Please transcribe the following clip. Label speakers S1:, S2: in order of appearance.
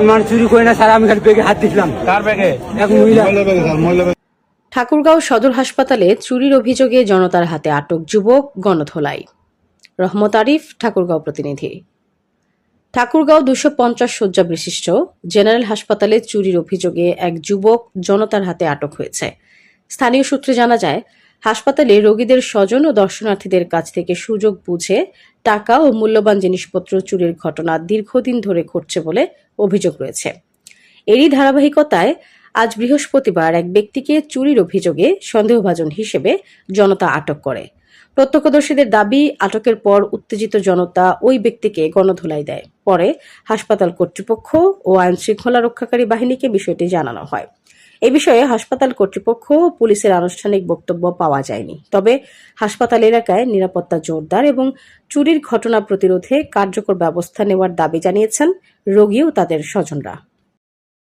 S1: মানে চুরি করি না স্যার, আমি খালি ব্যাগে হাত দিছিলাম।
S2: কার ব্যাগে?
S1: এক মহিলা।
S3: ঠাকুরগাঁও সদর হাসপাতালে চুরির অভিযোগে জনতার হাতে আটক যুবক গণধোলাই। রহমত আরিফ, ঠাকুরগাঁও প্রতিনিধি। ঠাকুরগাঁও 250 শয্যা বিশিষ্ট জেনারেল হাসপাতালে চুরির অভিযোগে এক যুবক জনতার হাতে আটক হয়েছে। স্থানীয় সূত্রে জানা যায়, হাসপাতালে রোগীদের স্বজন ও দর্শনার্থীদের কাছ থেকে সুযোগ বুঝে টাকা ও মূল্যবান জিনিসপত্র চুরির ঘটনা দীর্ঘদিন ধরে ঘটছে বলে অভিযোগ রয়েছে। এরই ধারাবাহিকতায় আজ বৃহস্পতিবার এক ব্যক্তিকে চুরির অভিযোগে সন্দেহভাজন হিসেবে জনতা আটক করে। প্রত্যক্ষদর্শীদের দাবি, আটকের পর উত্তেজিত জনতা ওই ব্যক্তিকে গণধোলাই দেয়। পরে হাসপাতাল কর্তৃপক্ষ ও আইন শৃঙ্খলা রক্ষাকারী বাহিনীকে বিষয়টি জানানো হয়। এ বিষয়ে হাসপাতাল কর্তৃপক্ষ ও পুলিশের আনুষ্ঠানিক বক্তব্য পাওয়া যায়নি। তবে হাসপাতাল এলাকায় নিরাপত্তা জোরদার এবং চুরির ঘটনা প্রতিরোধে কার্যকর ব্যবস্থা নেওয়ার দাবি জানিয়েছেন রোগী ও তাদের স্বজনরা।